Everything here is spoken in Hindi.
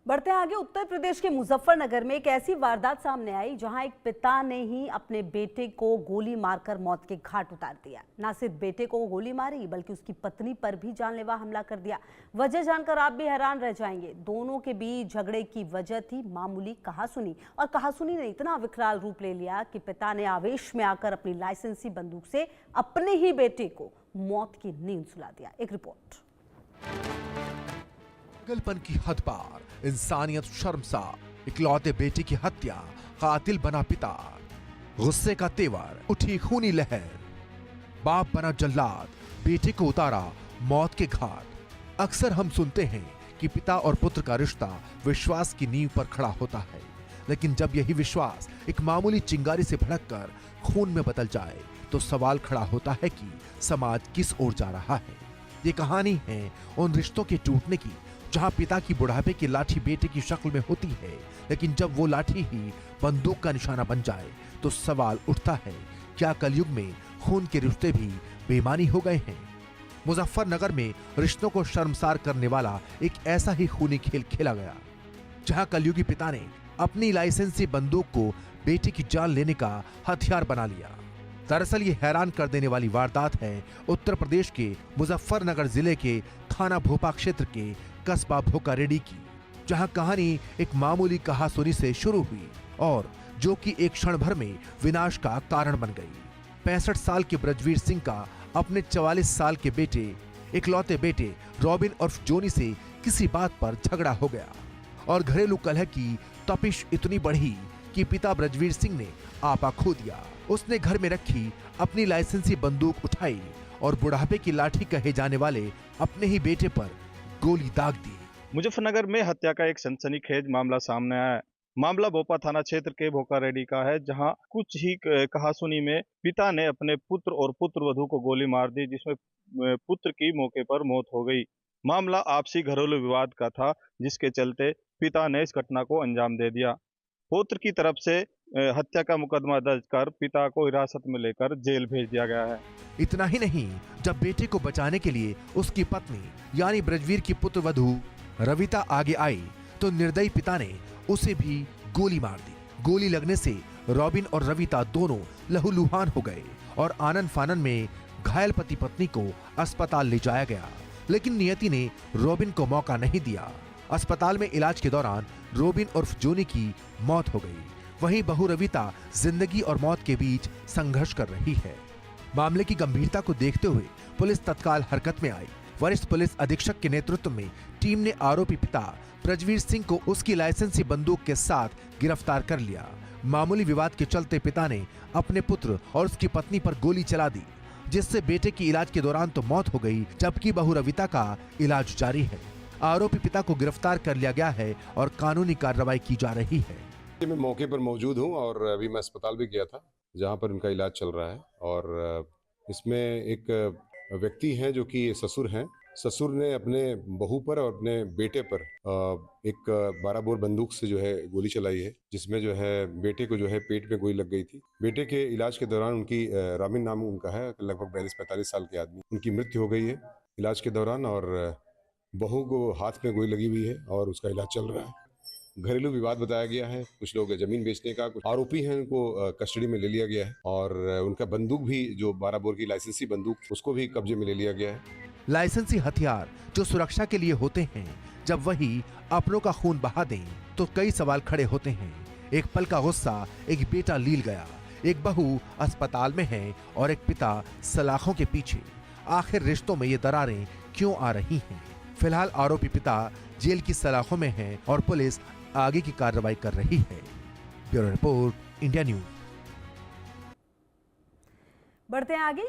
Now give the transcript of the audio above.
बढ़ते हैं आगे। उत्तर प्रदेश के मुजफ्फरनगर में एक ऐसी वारदात सामने आई जहां एक पिता ने ही अपने बेटे को गोली मारकर मौत के घाट उतार दिया। न सिर्फ बेटे को गोली मारी बल्कि उसकी पत्नी पर भी जानलेवा हमला कर दिया। वजह जानकर आप भी हैरान रह जाएंगे। दोनों के बीच झगड़े की वजह थी मामूली कहासुनी, और कहासुनी ने इतना विकराल रूप ले लिया कि पिता ने आवेश में आकर अपनी लाइसेंसी बंदूक से अपने ही बेटे को मौत की नींद सुला दिया। एक रिपोर्ट। पागलपन की हद पार, इंसानियत शर्मसार, इकलौते बेटे की हत्या, कातिल बना पिता, गुस्से का तेवर, उठी खूनी लहर, बाप बना जल्लाद, बेटे को उतारा मौत के घाट। अक्सर हम सुनते हैं कि पिता और पुत्र का रिश्ता विश्वास की नींव पर खड़ा होता है, लेकिन जब यही विश्वास एक मामूली चिंगारी से भड़ककर खून में बदल जाए तो सवाल खड़ा होता है कि समाज किस ओर जा रहा है। ये कहानी है उन रिश्तों के टूटने की जहां पिता की बुढ़ापे की लाठी बेटे की शक्ल में होती है, लेकिन जब वो लाठी ही बंदूक का निशाना बन जाए तो सवाल उठता है, क्या कलयुग में खून के रिश्ते भी बेईमानी हो गए हैं? मुजफ्फरनगर में रिश्तों को शर्मसार करने वाला एक ऐसा ही खूनी खेल खेला गया, जहां कलयुगी पिता ने अपनी लाइसेंसी बंदूक को बेटे की जान लेने का हथियार बना लिया। दरअसल ये हैरान कर देने वाली वारदात है उत्तर प्रदेश के मुजफ्फरनगर जिले के थाना भोपा क्षेत्र के कस्बा भोकारेडी की, जहां कहानी एक मामूली कहासुनी से शुरू हुई और जो कि एक क्षण भर में विनाश का कारण बन गई। 65 साल के ब्रजवीर सिंह का अपने 44 साल के बेटे, इकलौते बेटे रॉबिन उर्फ जोनी से किसी बात पर झगड़ा हो गया और घरेलू कलह की तपिश इतनी बढ़ी कि पिता ब्रजवीर सिंह ने आपा खो दिया। उसने घर में रखी अपनी लाइसेंसी बंदूक उठाई और बुढ़ापे की लाठी कहे जाने वाले अपने ही बेटे पर गोली दाग दी। मुजफ्फरनगर में हत्या का एक सनसनीखेज मामला सामने आया है। मामला भोपा थाना क्षेत्र के भोकारेडी का है, जहां कुछ ही कहासुनी में पिता ने अपने पुत्र और पुत्रवधू को गोली मार दी, जिसमें पुत्र की मौके पर मौत हो गई। मामला आपसी घरेलू विवाद का था, जिसके चलते पिता ने इस घटना को अंजाम दे दिया। पुत्र की तरफ से हत्या का मुकदमा दर्ज कर पिता को हिरासत में लेकर जेल भेज दिया गया है। इतना ही नहीं, जब बेटे को बचाने के लिए उसकी पत्नी यानी ब्रजवीर की पुत्रवधू रविता आगे आई तो निर्दयी पिता ने उसे भी गोली मार दी। गोली लगने से रॉबिन और रविता दोनों लहूलुहान हो गए और आनन फानन में घायल पति पत्नी को अस्पताल ले जाया गया, लेकिन नियति ने रॉबिन को मौका नहीं दिया। अस्पताल में इलाज के दौरान रॉबिन उर्फ जोनी की मौत हो गई। वहीं बहू रविता जिंदगी और मौत के बीच संघर्ष कर रही है। मामले की गंभीरता को देखते हुए पुलिस तत्काल हरकत में आई। वरिष्ठ पुलिस अधीक्षक के नेतृत्व में टीम ने आरोपी पिता ब्रजवीर सिंह को उसकी लाइसेंसी बंदूक के साथ गिरफ्तार कर लिया। मामूली विवाद के चलते पिता ने अपने पुत्र और उसकी पत्नी पर गोली चला दी, जिससे बेटे की इलाज के दौरान तो मौत हो गई, जबकि बहू रविता का इलाज जारी है। आरोपी पिता को गिरफ्तार कर लिया गया है और कानूनी कार्रवाई की जा रही है। मैं मौके पर मौजूद हूं और अभी मैं अस्पताल भी गया था, जहां पर उनका इलाज चल रहा है। और इसमें एक व्यक्ति हैं जो कि ससुर हैं। ससुर ने अपने बहू पर और अपने बेटे पर एक 12 बोर बंदूक से जो है गोली चलाई है, जिसमें जो है बेटे को जो है पेट में गोली लग गई थी। बेटे के इलाज के दौरान उनकी रामिन नाम उनका है, लगभग 42-45 साल के आदमी, उनकी मृत्यु हो गई है इलाज के दौरान। और बहू को हाथ में गोली लगी हुई है और उसका इलाज चल रहा है। घरेलू विवाद बताया गया है, कुछ लोग जमीन बेचने का, कुछ आरोपी हैं, उनको कस्टडी में ले लिया गया है और उनका बंदूक भी जो 12 बोर की लाइसेंसी बंदूक, उसको भी कब्जे में ले लिया गया है। लाइसेंसी हथियार जो सुरक्षा के लिए होते हैं, जब वही अपनों का खून बहा दें तो कई सवाल खड़े होते हैं। एक पल का गुस्सा, एक बेटा लील गया, एक बहू अस्पताल में है और एक पिता सलाखों के पीछे। आखिर रिश्तों में ये दरारें क्यों आ रही हैं? फिलहाल आरोपी पिता जेल की सलाखों में है और पुलिस आगे की कार्रवाई कर रही है। Bureau report, India news. बढ़ते हैं आगे।